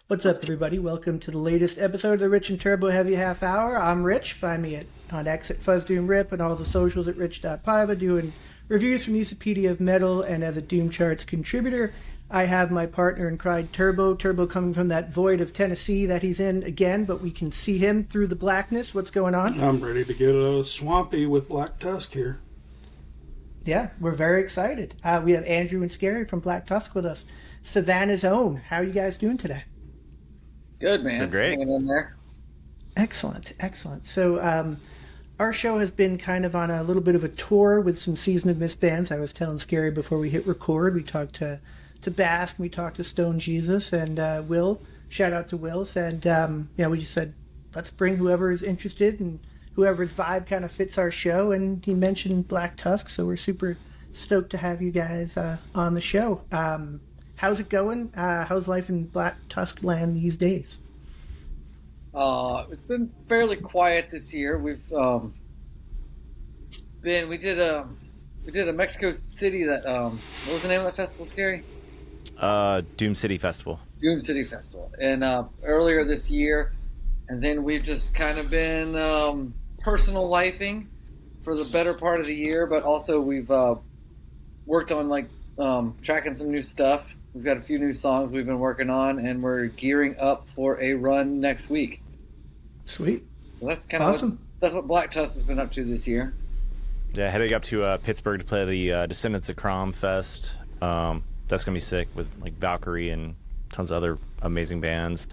What's up, everybody? Welcome to the latest episode of the Rich and Turbo Heavy Half Hour. I'm Rich. Find me on X at FuzzDoomRip and all the socials at rich.piva, doing reviews from Wikipedia of metal, and as a Doom Charts contributor, I have my partner in crime, Turbo. Turbo coming from that void of Tennessee that he's in again, but we can see him through the blackness. What's going on? I'm ready to get swampy with Black Tusk here. Yeah, we're very excited. We have Andrew and Scary from Black Tusk with us. Savannah's own. How are you guys doing today? Good, man. They're great. Hanging in there. Excellent, excellent. So, our show has been kind of on a little bit of a tour with some Season of Mist bands. I was telling Scary before we hit record, we talked to Basque, we talked to Stone Jesus, and Will. Shout out to Will. And, we just said, let's bring whoever is interested and whoever's vibe kind of fits our show. And he mentioned Black Tusk, so we're super stoked to have you guys on the show. How's it going? How's life in Black Tusk land these days? It's been fairly quiet this year. We did a Mexico City that what was the name of that festival, Scary? Doom City Festival. Doom City Festival. And earlier this year, and then we've just kind of been personal lifing for the better part of the year, but also we've worked on tracking some new stuff. We've got a few new songs we've been working on, and we're gearing up for a run next week. Sweet. So that's kind awesome. of that's what Black Tusk has been up to this year. Yeah, heading up to Pittsburgh to play the Descendants of Crom Fest. That's gonna be sick with like Valkyrie and tons of other amazing bands.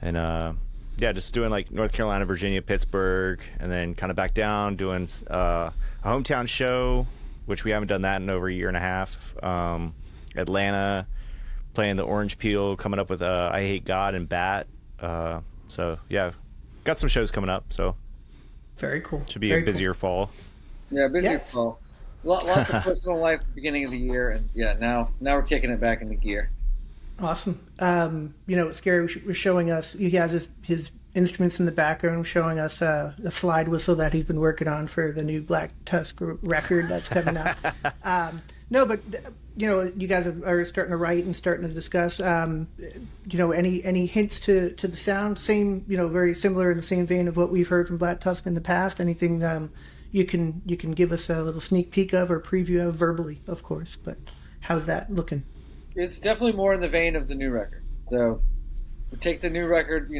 And just doing like North Carolina, Virginia, Pittsburgh, and then kind of back down doing a hometown show, which we haven't done that in over a year and a half. Atlanta, playing the Orange Peel, coming up with I Hate God and Bat. So yeah, got some shows coming up. So very cool. Should be very a busier fall. Yeah, busier fall. Lots of personal life at the beginning of the year, and now we're kicking it back into gear. Awesome. Scary was showing us, he has his instruments in the background, showing us a slide whistle that he's been working on for the new Black Tusk record that's coming out. You guys are starting to write and starting to discuss, any hints to the sound? Same, very similar in the same vein of what we've heard from Black Tusk in the past. Anything you can give us a little sneak peek of or preview of verbally, of course, but how's that looking? It's definitely more in the vein of the new record. So we take the new record,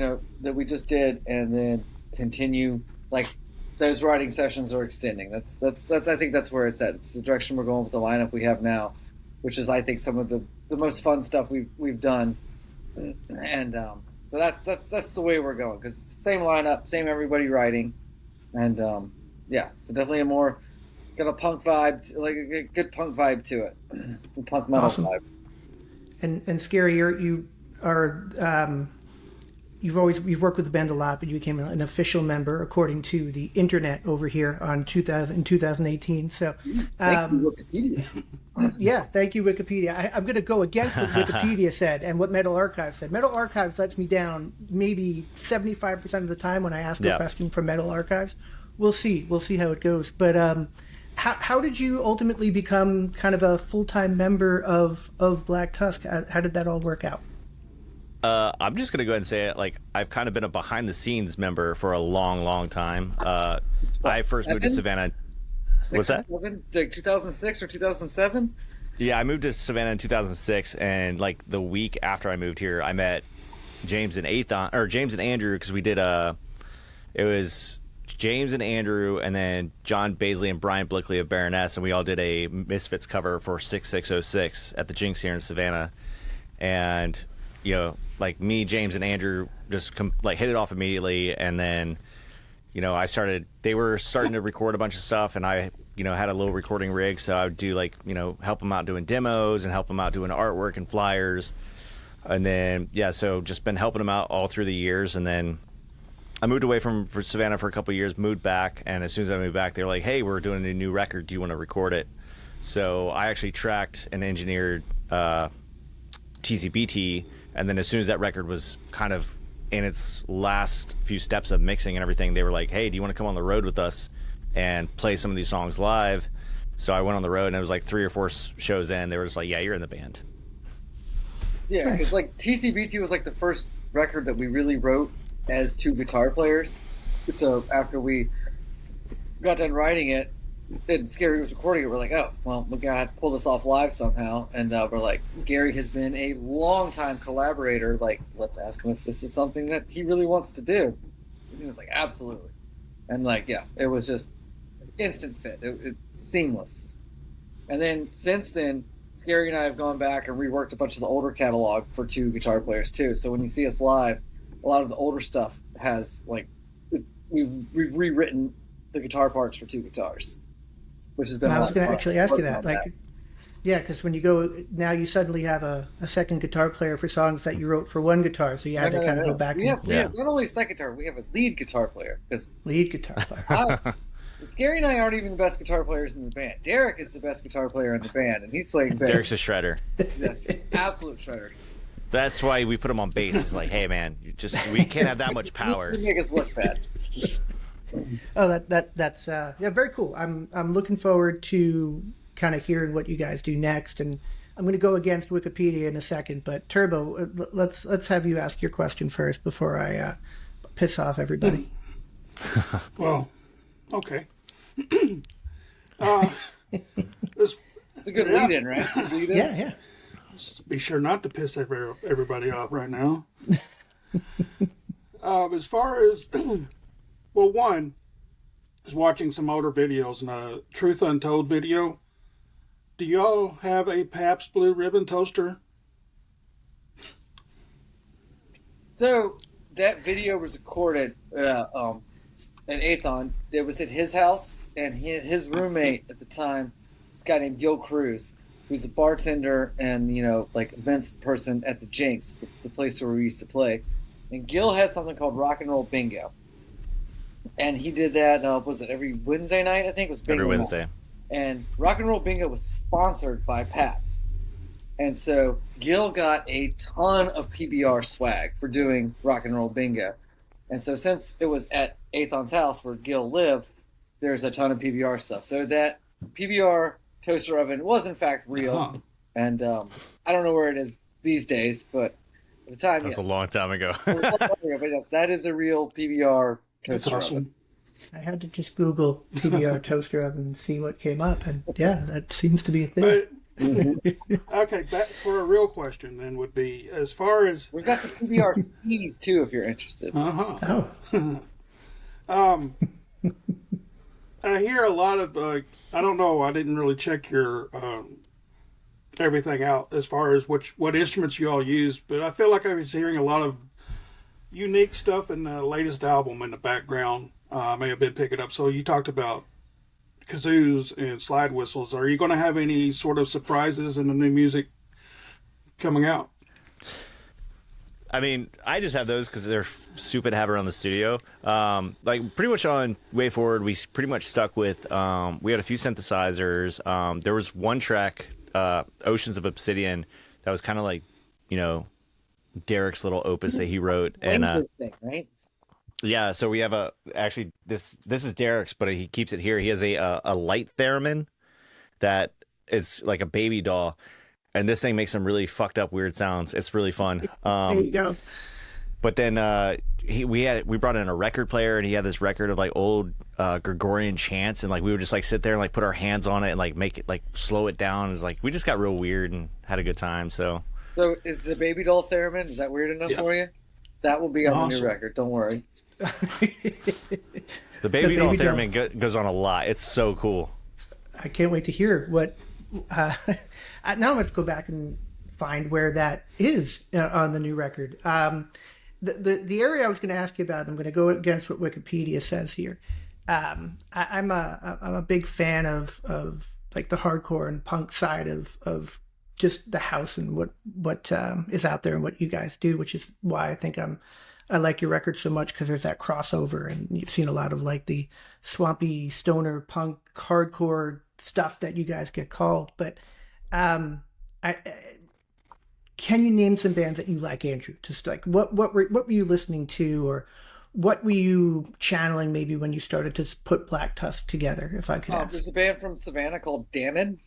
that we just did, and then continue like those writing sessions are extending. That's I think that's where it's at. It's the direction we're going with the lineup we have now, which is I think some of the most fun stuff we've done, and so that's the way we're going, because same lineup, same everybody writing, and so definitely got a punk vibe, like a good punk vibe to it, a punk metal awesome. vibe. And Scary, you've worked with the band a lot, but you became an official member according to the internet over here in 2018. So, thank you, Wikipedia. Yeah, thank you, Wikipedia. I'm going to go against what Wikipedia said and what Metal Archive said. Metal Archives lets me down maybe 75% of the time when I ask a question from Metal Archives. We'll see how it goes. But how did you ultimately become kind of a full-time member of Black Tusk? How did that all work out? I'm just going to go ahead and say it. Like, I've kind of been a behind-the-scenes member for a long, long time. I first moved to Savannah. What's that? Like 2006 or 2007? Yeah, I moved to Savannah in 2006, and like the week after I moved here, I met James and Andrew, because we did it was James and Andrew, and then John Baisley and Brian Blickley of Baroness, and we all did a Misfits cover for 6606 at the Jinx here in Savannah. And like me, James, and Andrew just hit it off immediately, and then they were starting to record a bunch of stuff, and I had a little recording rig, so I would do help them out doing demos and help them out doing artwork and flyers, and then so just been helping them out all through the years. And then I moved away from Savannah for a couple of years, moved back, and as soon as I moved back, they were like, "Hey, we're doing a new record. Do you want to record it?" So I actually tracked and engineered TCBT, and then as soon as that record was kind of in its last few steps of mixing and everything, they were like, "Hey, do you want to come on the road with us and play some of these songs live?" So I went on the road, and it was like 3 or 4 shows in. They were just like, "Yeah, you're in the band." Yeah, because like TCBT was like the first record that we really wrote as two guitar players. So after we got done writing it, and Scary was recording it, we're like, oh, well, we got to pull this off live somehow. And we're like, Scary has been a long-time collaborator. Like, let's ask him if this is something that he really wants to do. And he was like, absolutely. And like, yeah, it was just instant fit. It seamless. And then since then, Scary and I have gone back and reworked a bunch of the older catalog for two guitar players too. So when you see us live, a lot of the older stuff has like we've rewritten the guitar parts for two guitars, which has been. I was going to actually ask you that, like, that. Yeah, because when you go now, you suddenly have a second guitar player for songs that you wrote for one guitar, so you had to kind of go back. We have not only a second guitar, we have a lead guitar player. Lead guitar player. Scary and I aren't even the best guitar players in the band. Derek is the best guitar player in the band, and he's playing bass. Derek's a shredder. Yeah, he's absolute shredder. That's why we put him on bass. It's like, hey man, we can't have that much power. You make us look bad. Oh, that's very cool. I'm looking forward to kind of hearing what you guys do next, and I'm going to go against Wikipedia in a second. But Turbo, let's have you ask your question first before I piss off everybody. Well, okay. It's a good lead-in, right? Lead-in? Yeah. Just be sure not to piss everybody off right now. As far as, well, one is watching some older videos and a Truth Untold video. Do y'all have a Pabst Blue Ribbon toaster? So that video was recorded at Athon. It was at his house, and his roommate at the time, this guy named Gil Cruz, who's a bartender and like events person at the Jinx, the place where we used to play. And Gil had something called Rock and Roll Bingo, and he did that. Was it every Wednesday night? I think it was bingo Every Wednesday. Night. And Rock and Roll Bingo was sponsored by Pabst. And so Gil got a ton of PBR swag for doing Rock and Roll Bingo. And so since it was at Athon's house where Gil lived, there's a ton of PBR stuff. So that PBR toaster oven was in fact real. Uh-huh. And I don't know where it is these days, but at the time, That's a long time ago. But yes, that is a real PBR That's toaster awesome. oven. I had to just Google PBR toaster oven and see what came up, and yeah, that seems to be a thing. But, okay, back for a real question then would be, as far as... We've got the PBR skis too, if you're interested. Uh-huh. Oh, I hear a lot of, I don't know, I didn't really check your everything out as far as what instruments you all use, but I feel like I was hearing a lot of unique stuff in the latest album in the background. I may have been picking up. So you talked about kazoos and slide whistles. Are you going to have any sort of surprises in the new music coming out? I mean, I just have those because they're stupid to have around the studio. Like pretty much on Way Forward, we pretty much stuck with. We had a few synthesizers. There was one track, Oceans of Obsidian, that was kind of like, Derek's little opus that he wrote, and thing, right? yeah. So we have actually this is Derek's, but he keeps it here. He has a light theremin that is like a baby doll. And this thing makes some really fucked up weird sounds. It's really fun. there you go. But then we brought in a record player, and he had this record of like old Gregorian chants, and like we would just like sit there and like put our hands on it and like make it like slow it down. It's like we just got real weird and had a good time. So is the baby doll theremin, is that weird enough for you? That will be on the new record. Don't worry. the baby doll theremin goes on a lot. It's so cool. I can't wait to hear what. Now let's go back and find where that is on the new record. The area I was going to ask you about, I'm going to go against what Wikipedia says here. I'm a big fan of like the hardcore and punk side of just the house and what is out there and what you guys do, which is why I think I like your record so much, because there's that crossover, and you've seen a lot of like the swampy stoner punk hardcore stuff that you guys get called. But can you name some bands that you like, Andrew? Just like what were you listening to, or what were you channeling maybe when you started to put Black Tusk together, if I could ask? There's a band from Savannah called Damned,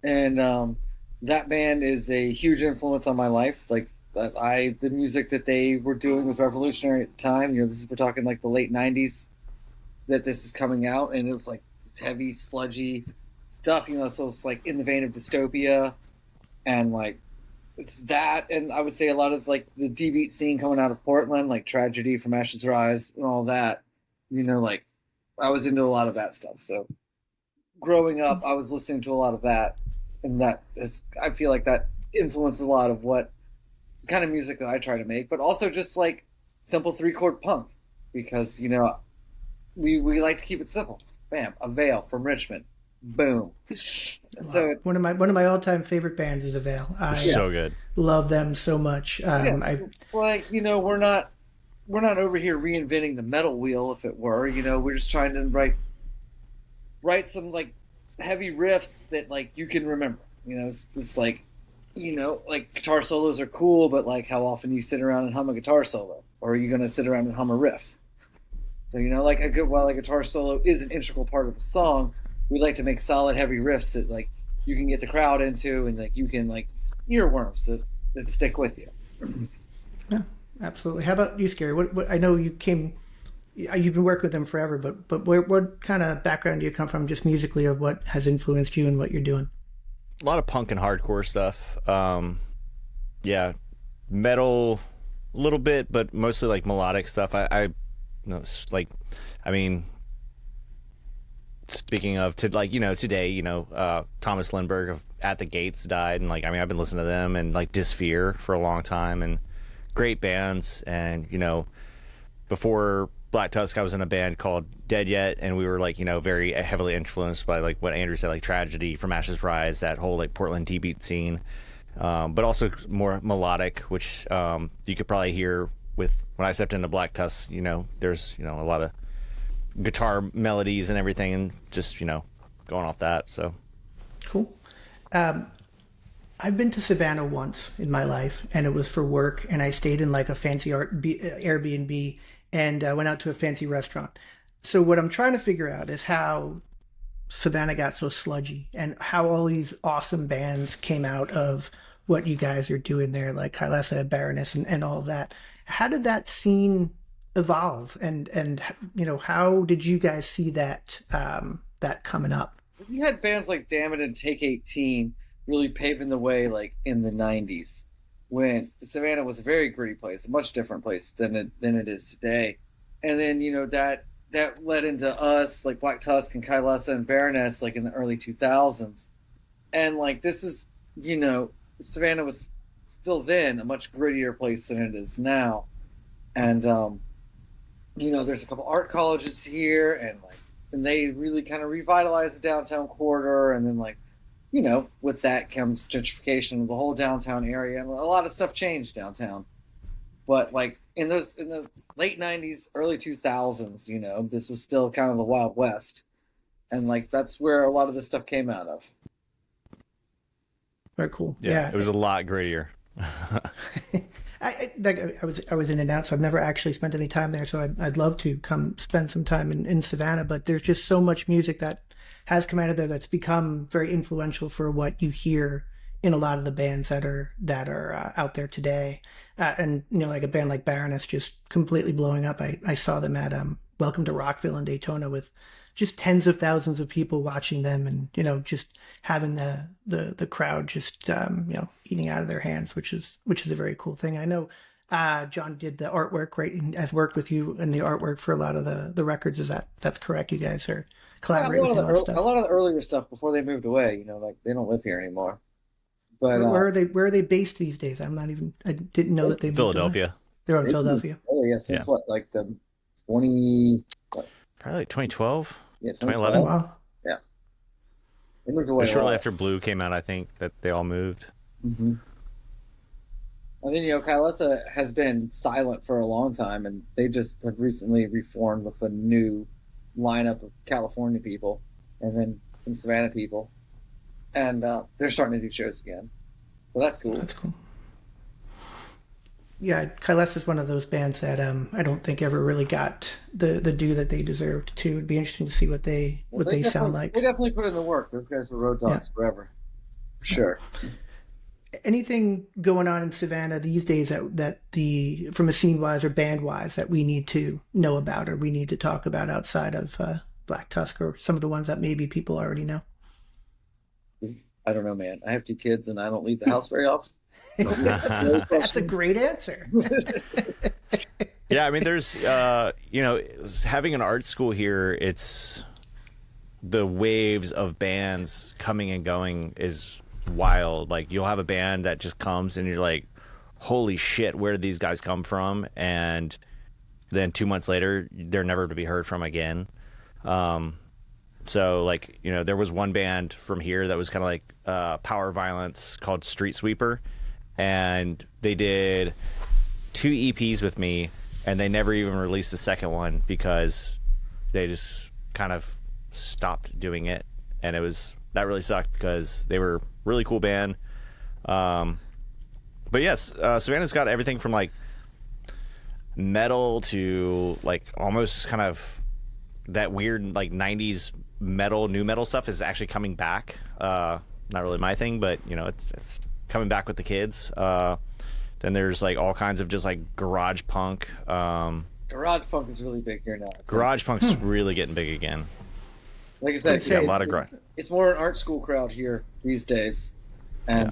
and that band is a huge influence on my life. Like the music that they were doing was revolutionary at the time. You know, we're talking like the late '90s that this is coming out, and it was like this heavy, sludgy stuff. You know, so it's like in the vein of dystopia, and like it's that, and I would say a lot of like the D-beat scene coming out of Portland, like Tragedy, From Ashes to Rise, and all that. You know, like I was into a lot of that stuff. So growing up, I was listening to a lot of that, and I feel like that influenced a lot of what kind of music that I try to make, but also just like simple 3-chord punk, because you know we like to keep it simple. Bam, Avail from Richmond, boom. So one of my all-time favorite bands is Avail. So good. Love them so much. It's like, you know, we're not over here reinventing the metal wheel, if it were. You know, we're just trying to write some like heavy riffs that like you can remember. You know, it's like, you know, like guitar solos are cool, but like how often you sit around and hum a guitar solo, or are you going to sit around and hum a riff? So, you know, like while a guitar solo is an integral part of the song, we like to make solid heavy riffs that like you can get the crowd into, and like you can like earworms that stick with you. Yeah, absolutely. How about you, Scary? What I know you've been working with them forever, but what kind of background do you come from, just musically, of what has influenced you and what you're doing? A lot of punk and hardcore stuff. Yeah, metal a little bit, but mostly like melodic stuff. I mean, speaking of today, Thomas Lindbergh of At the Gates died, and like, I mean, I've been listening to them and like Dysphere for a long time, and great bands. And you know, before Black Tusk, I was in a band called Dead Yet, and we were like, you know, very heavily influenced by like what Andrew said, like Tragedy, From Ashes to Rise, that whole like Portland D-beat scene, but also more melodic, which you could probably hear with when I stepped into Black Tusk. You know, there's, you know, a lot of guitar melodies and everything, and just, you know, going off that. So cool. I've been to Savannah once in my life, and it was for work, and I stayed in like a fancy Airbnb, and went out to a fancy restaurant. So what I'm trying to figure out is how Savannah got so sludgy, and how all these awesome bands came out of what you guys are doing there, like Kylesa, Baroness, and all of that. How did that scene evolve, and you know, how did you guys see that that coming up? We had bands like Damn It and Take 18 really paving the way, like in the '90s, when Savannah was a very gritty place, a much different place than it is today. And then, you know, that led into us, like Black Tusk and Kylesa and Baroness, like in the early 2000s. And like, this is, you know, Savannah was still then a much grittier place than it is now. And you know, there's a couple art colleges here, and they really kind of revitalized the downtown corridor. And then, like, you know, with that comes gentrification of the whole downtown area, and a lot of stuff changed downtown. But like in the late '90s, early 2000s, you know, this was still kind of the Wild West, and like that's where a lot of this stuff came out of. Very cool. Yeah. It was a lot grittier. I was in and out, so I've never actually spent any time there. So I'd love to come spend some time in Savannah. But there's just so much music that has come out of there that's become very influential for what you hear in a lot of the bands that are out there today. And you know, like a band like Baroness just completely blowing up. I saw them at Welcome to Rockville in Daytona with just tens of thousands of people watching them, and you know, just having the crowd just you know, eating out of their hands, which is a very cool thing. I know John did the artwork, right, and has worked with you in the artwork for a lot of the records. That's correct? You guys are collaborating with a lot of stuff. A lot of the earlier stuff before they moved away. You know, like they don't live here anymore. But where are they based these days? I didn't know that they moved Philadelphia. Away. They're in Philadelphia. Oh yeah, since what, like the 20? Probably like 2012. Yeah, 2011. Wow. Yeah. They moved away shortly after Blue came out, I think, that they all moved. Mm-hmm. And then, you know, Kylesa has been silent for a long time, and they just have recently reformed with a new lineup of California people, and then some Savannah people, and they're starting to do shows again. So that's cool. That's cool. Yeah, Kylesa is one of those bands that I don't think ever really got the due that they deserved to. It'd be interesting to see what they sound like. They definitely put in the work. Those guys were road dogs forever. For sure. anything going on in Savannah these days that the from a scene wise or band wise that we need to know about or we need to talk about outside of Black Tusk or some of the ones that maybe people already know? I don't know, man. I have 2 kids and I don't leave the house very often. That's a great answer. Yeah, I mean, there's, having an art school here, it's the waves of bands coming and going is wild. Like, you'll have a band that just comes and you're like, holy shit, where did these guys come from? And then 2 months later, they're never to be heard from again. So, like, there was one band from here that was kind of like power violence called Street Sweeper. And they did 2 EPs with me, and they never even released the second one because they just kind of stopped doing it. And that really sucked because they were a really cool band. But yes, Savannah's got everything from like metal to like almost kind of that weird like 90s metal, new metal stuff is actually coming back. Not really my thing, but it's coming back with the kids. Then there's like all kinds of just like garage punk. Garage punk is really big here now. Garage punk's really getting big again. Like I said, Yeah, a lot of garage. It's more an art school crowd here these days. And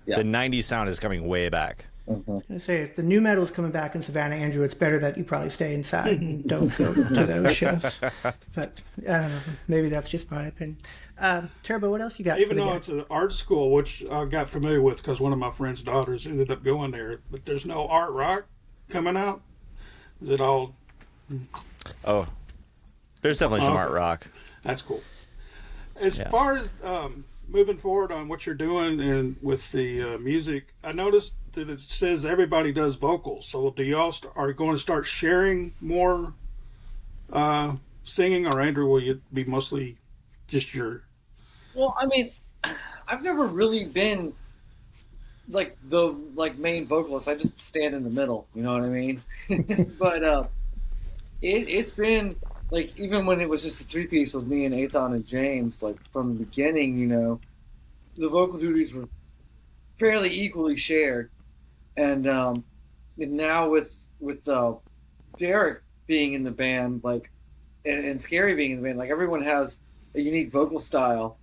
the 90s sound is coming way back. Mm-hmm. I was gonna say, if the new metal is coming back in Savannah, Andrew, it's better that you probably stay inside and don't go to those shows. But I don't know, maybe that's just my opinion. Turbo, what else you got? Even though it's an art school, which I got familiar with because one of my friend's daughters ended up going there, but there's no art rock coming out. Is it all? Oh, there's definitely some art rock. That's cool. As far as moving forward on what you're doing and with the music, I noticed that it says everybody does vocals. So do y'all are going to start sharing more singing, or Andrew, will you be mostly just your? Well, I mean, I've never really been like the main vocalist. I just stand in the middle. You know what I mean? But it's been like, even when it was just a 3-piece with me and Athon and James, like from the beginning, the vocal duties were fairly equally shared. And now with Derek being in the band, like, and Scary being in the band, like, everyone has a unique vocal style,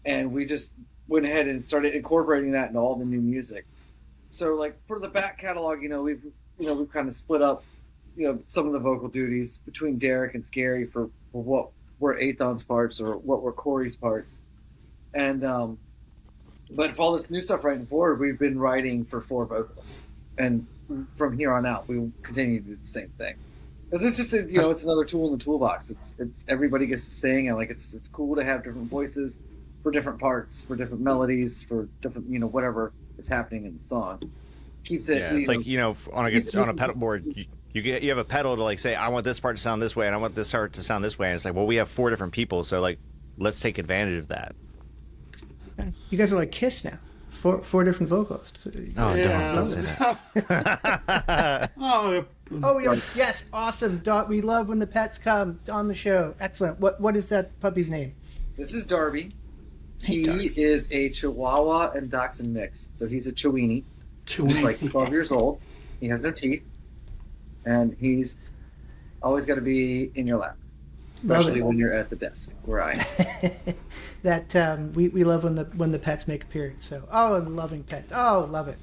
and we just went ahead and started incorporating that into all the new music. So, like, for the back catalog, we've kind of split up, some of the vocal duties between Derek and Scary for what were Athon's parts or what were Corey's parts. And but for all this new stuff writing forward, we've been writing for 4 vocalists, and from here on out, we will continue to do the same thing. Because it's just it's another tool in the toolbox. It's everybody gets to sing, and like it's cool to have different voices for different parts, for different melodies, for different whatever is happening in the song. Keeps it. Yeah, it's like on a pedal board. You have a pedal to like say, I want this part to sound this way and I want this part to sound this way, and it's like, well, we have 4 different people, so like let's take advantage of that. You guys are like Kiss now. 4 different vocalists. Oh, don't say that. Yes, awesome. We love when the pets come on the show. Excellent. What is that puppy's name? This is Darby. Hey, Darby. He is a Chihuahua and Dachshund mix, so he's a Chiweenie. He's like 12 years old. He has no teeth, and he's always got to be in your lap, especially when you're at the desk where I am. That we love when the pets make appearance. So and loving pets. Oh, love it.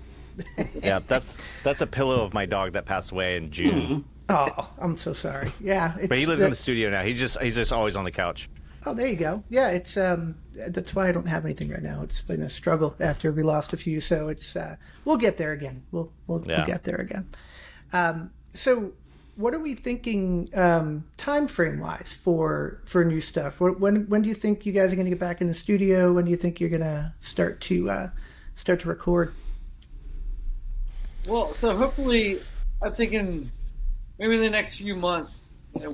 Yeah, that's a pillow of my dog that passed away in June. Oh, I'm so sorry. Yeah, but he lives in the studio now. He's just always on the couch. Oh, there you go. Yeah, it's that's why I don't have anything right now. It's been a struggle after we lost a few, so it's we'll get there again. We'll get there again. So what are we thinking time frame wise for new stuff? When do you think you guys are going to get back in the studio? When do you think you're going to start to record? Well, so hopefully, I'm thinking maybe in the next few months. The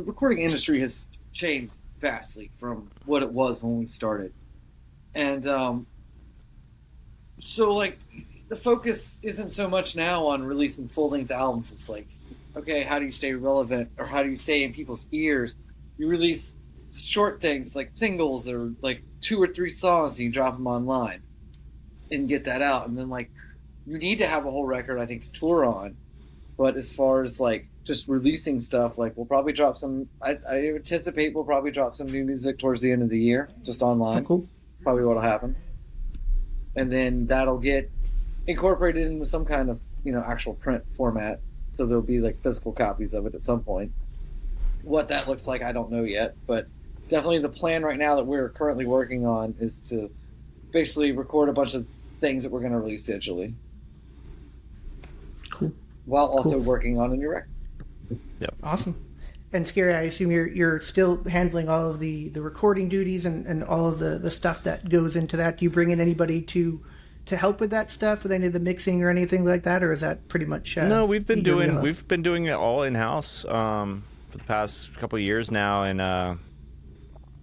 recording industry has changed vastly from what it was when we started, and so like the focus isn't so much now on releasing full-length albums. It's like, okay, how do you stay relevant, or how do you stay in people's ears? You release short things like singles, or like 2 or 3 songs, and you drop them online. and get that out. And then like you need to have a whole record, I think, to tour on. But as far as like just releasing stuff, like we'll probably drop some. I anticipate we'll probably drop some new music towards the end of the year, just online. Oh, cool. Probably what'll happen, and then that'll get incorporated into some kind of actual print format. So there'll be like physical copies of it at some point. What that looks like, I don't know yet, but definitely the plan right now that we're currently working on is to basically record a bunch of things that we're going to release digitally. Cool. While also Cool. working on a new record. Yep. Awesome. And Scary, I assume you're still handling all of the recording duties and all of the stuff that goes into that. Do you bring in anybody to help with that stuff, with any of the mixing or anything like that, or is that pretty much No, we've been your wheelhouse? doing it all in house for the past couple of years now, and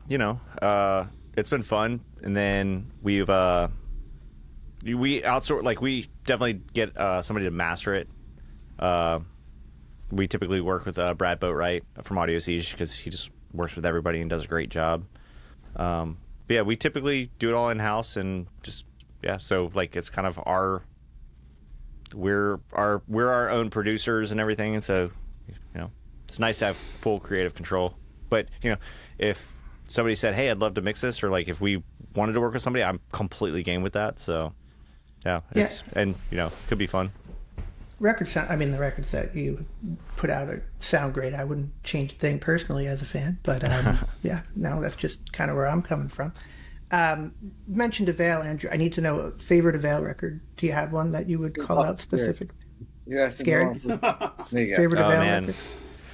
it's been fun. And then we outsource, like we definitely get somebody to master it. We typically work with Brad Boatwright from Audio Siege because he just works with everybody and does a great job. But yeah, we typically do it all in house and just so like it's kind of we're our own producers and everything, and so it's nice to have full creative control. But if somebody said, "Hey, I'd love to mix this," or like if we wanted to work with somebody, I'm completely game with that. So and could be fun. The records that you put out sound great. I wouldn't change a thing personally as a fan, but now that's just kind of where I'm coming from. Mentioned Avail, Andrew. I need to know a favorite Avail record. Do you have one that you would call out specifically? Yeah, Scary. there you go. Favorite Avail Man. record?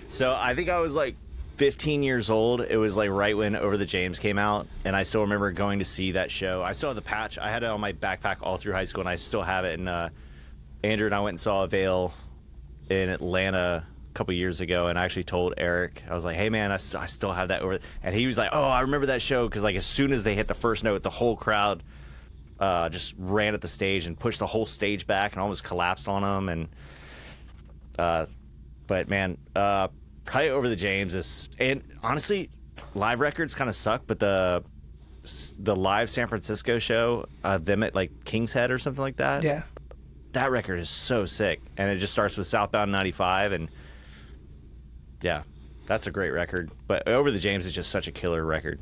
So I think I was like 15 years old. It was like right when Over the James came out, and I still remember going to see that show. I still have the patch. I had it on my backpack all through high school, and I still have it. And Andrew and I went and saw Avail in Atlanta a couple years ago, and I actually told Eric, I was like, "Hey man, I still have that over," and he was like, "Oh, I remember that show," because like as soon as they hit the first note, the whole crowd just ran at the stage and pushed the whole stage back and almost collapsed on them. And but man, probably Over the James is, and honestly, live records kind of suck, but the live San Francisco show, them at like King's Head or something like that. Yeah. That record is so sick, and it just starts with Southbound 95, and yeah, that's a great record. But Over the James is just such a killer record.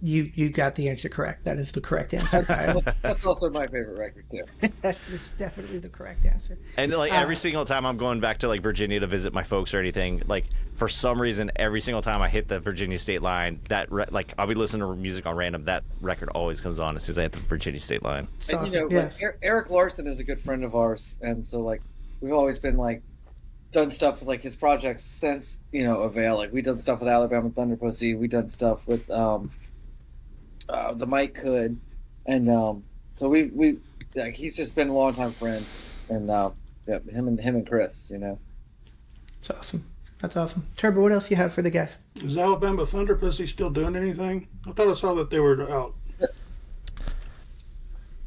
You got the answer correct. That is the correct answer. That's also my favorite record too. That is definitely the correct answer. And like every single time I'm going back to like Virginia to visit my folks or anything, like for some reason, every single time I hit the Virginia state line, like I'll be listening to music on random, that record always comes on as soon as I hit the Virginia state line. And Yes. like, Eric Larson is a good friend of ours, and so like we've always been like done stuff with like his projects since Avail. Like we done stuff with Alabama Thunder Pussy, we done stuff with the Mike Could, and so we like he's just been a long time friend, and him and Chris, It's awesome. That's awesome. Turbo, what else you have for the guys? Is Alabama Thunder Pussy still doing anything? I thought I saw that they were out.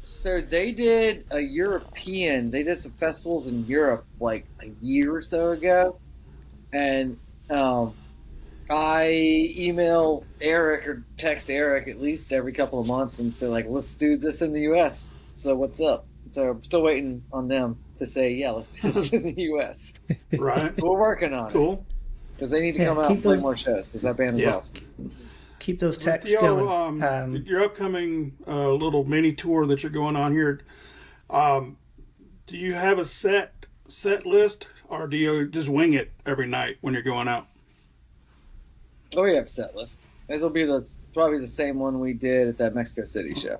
So they did they did some festivals in Europe like a year or so ago, and I email Eric or text Eric at least every couple of months and feel like, let's do this in the U.S. So what's up? So I'm still waiting on them to say, yeah, let's do this in the U.S. Right. We're working on it. Cool. Because they need to come out and play more shows because that band is awesome. Keep those texts Yo, going. your upcoming little mini tour that you're going on here, do you have a set list, or do you just wing it every night when you're going out? Oh, we have a set list. It'll be probably the same one we did at that Mexico City show.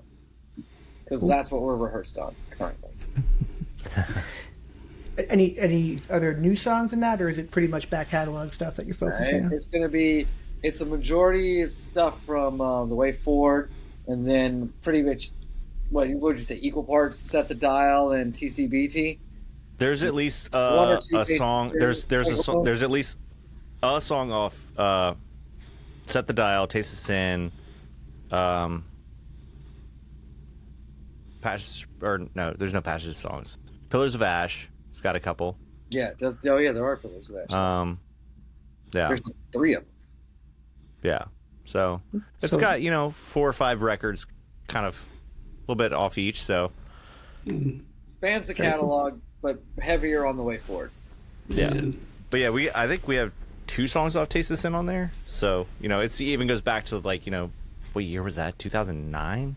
Because that's what we're rehearsed on currently. Any other new songs in that, or is it pretty much back catalog stuff that you're focusing on? It's a majority of stuff from The Way Forward, and then pretty much, what would you say, equal parts Set the Dial and TCBT. There's at least One or a two song. There's a song. There's at least a song off Set the Dial, Taste of Sin, Passions, or no, there's no Passions songs. Pillars of Ash, it's got a couple. Yeah, there are Pillars of Ash. Yeah, There's like 3 of them. yeah. So it's got 4 or 5 records, kind of a little bit off each. So Spans the catalog, but heavier on the way forward. Yeah. But yeah, I think we have 2 songs off Taste the Sin on there. So, it even goes back to like, what year was that? 2009?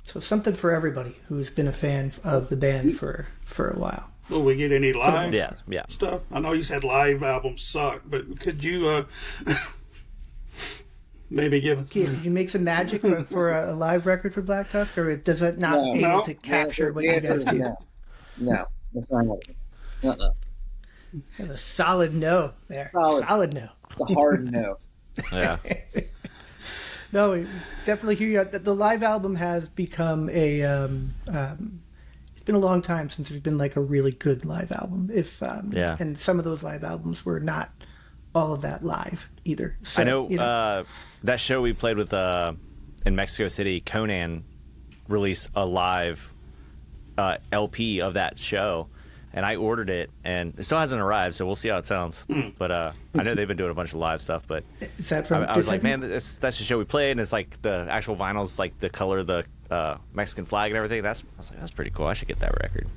So something for everybody who's been a fan of the band for a while. Will we get any live yeah. stuff? I know you said live albums suck, but could you maybe give us... Can you make some magic for a live record for Black Tusk, or does it not able to capture what you guys do? No, that's not happening. No. A solid no there. Solid no. It's a hard no. Yeah. No, we definitely hear you. The live album has become a. It's been a long time since there's been like a really good live album. And some of those live albums were not all of that live either. So, I know, that show we played with in Mexico City, Conan released a live LP of that show. And I ordered it, and it still hasn't arrived, so we'll see how it sounds. But I know they've been doing a bunch of live stuff, but is that from I was like, man, that's the show we played, and it's like the actual vinyl's like the color of the Mexican flag and everything. I was like, that's pretty cool. I should get that record.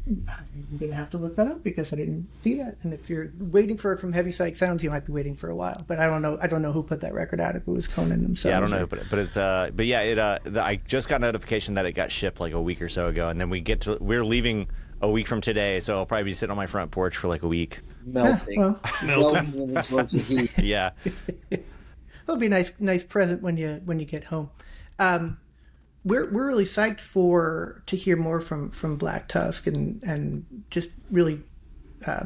I'm going to have to look that up because I didn't see that. And if you're waiting for it from Heavy Psych Sounds, you might be waiting for a while. But I don't know who put that record out, if it was Conan themselves. Yeah, I don't know, but it's I just got notification that it got shipped like a week or so ago, and then we're leaving a week from today, so I'll probably be sitting on my front porch for like a week. Melting. Melting. Yeah. It'll be a nice present when you get home. We're really psyched to hear more from Black Tusk and just really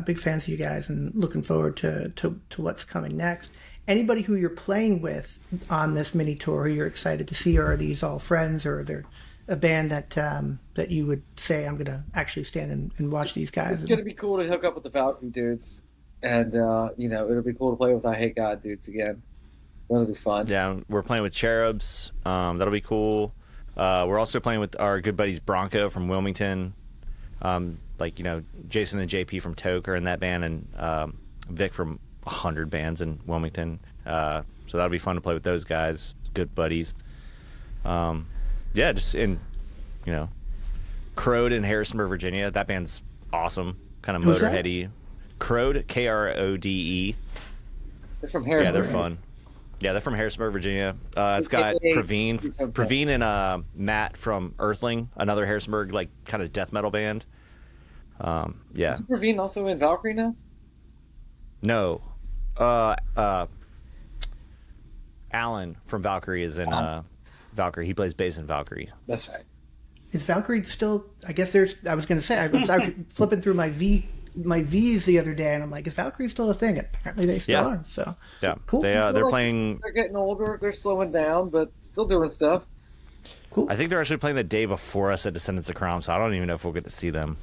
big fans of you guys and looking forward to what's coming next. Anybody who you're playing with on this mini tour who you're excited to see, or are these all friends, or are there a band that you would say, I'm going to actually stand and watch these guys? It's going to be cool to hook up with the Valkyrie dudes, and it'll be cool to play with I Hate God dudes again. That'll be fun. Yeah, we're playing with Cherubs. That'll be cool. We're also playing with our good buddies Bronco from Wilmington. Jason and JP from Toke are in that band, and Vic from 100 bands in Wilmington. So that'll be fun to play with those guys. Good buddies. Just in, Crode in Harrisonburg, Virginia. That band's awesome. Kind of motorheady. Crode, Krode. They're from Harrisonburg. Yeah, they're fun. Yeah, they're from Harrisonburg, Virginia. It's got Praveen and Matt from Earthling, another Harrisonburg kind of death metal band. Yeah. Is Praveen also in Valkyrie now? No. Alan from Valkyrie is in Valkyrie. He plays bass in Valkyrie. That's right. Is Valkyrie still? I guess I was going to say I was flipping through my V's the other day, and I'm like, is Valkyrie still a thing? Apparently they still are. So yeah, cool. They're playing. They're getting older. They're slowing down, but still doing stuff. Cool. I think they're actually playing the day before us at Descendants of Crom, so I don't even know if we'll get to see them.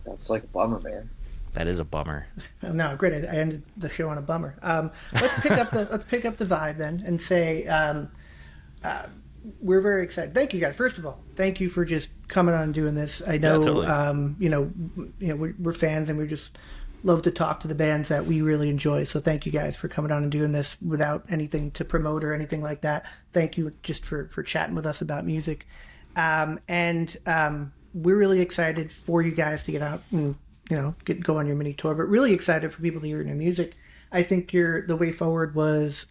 That's like a bummer, man. That is a bummer. No, great. I ended the show on a bummer. Let's pick up the vibe then and say we're very excited. Thank you guys. First of all, thank you for just coming on and doing this. I know, totally. We're fans and we just love to talk to the bands that we really enjoy. So thank you guys for coming on and doing this without anything to promote or anything like that. Thank you just for chatting with us about music. And we're really excited for you guys to get out and go on your mini tour, but really excited for people to hear your music. I think the way forward was,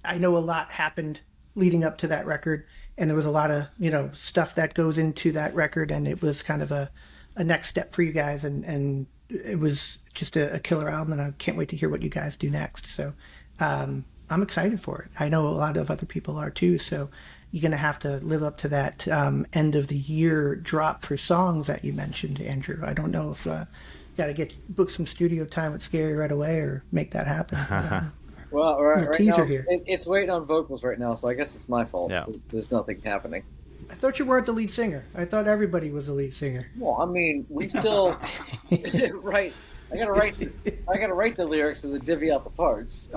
I know a lot happened leading up to that record, and there was a lot of stuff that goes into that record, and it was kind of a next step for you guys, and it was just a killer album, and I can't wait to hear what you guys do next. So I'm excited for it. I know a lot of other people are too, so you're going to have to live up to that end of the year drop for songs that you mentioned, Andrew. I don't know if you got to book some studio time with Scary right away or make that happen. Well, right teaser now, here. It's waiting on vocals right now, so I guess it's my fault. Yeah. There's nothing happening. I thought you weren't the lead singer. I thought everybody was the lead singer. Well, I mean, we still right. I gotta write the lyrics and then divvy out the parts.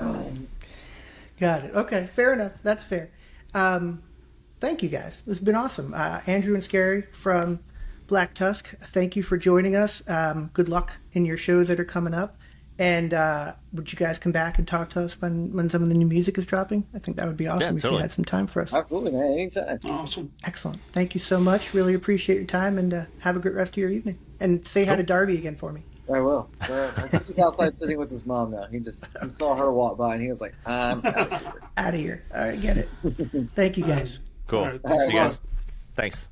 Got it. Okay, fair enough. That's fair. Thank you guys. This has been awesome. Andrew and Scary from Black Tusk, thank you for joining us. Good luck in your shows that are coming up. And would you guys come back and talk to us when some of the new music is dropping? I think that would be awesome if you had some time for us. Absolutely, man. Anytime. Awesome. Excellent. Thank you so much. Really appreciate your time, and have a great rest of your evening. And say hi to Darby again for me. I will. I think he's outside sitting with his mom now. He saw her walk by, and he was like, I'm out of here. Out of here. All right, get it. Thank you, guys. Cool. All right, See you guys. Thanks.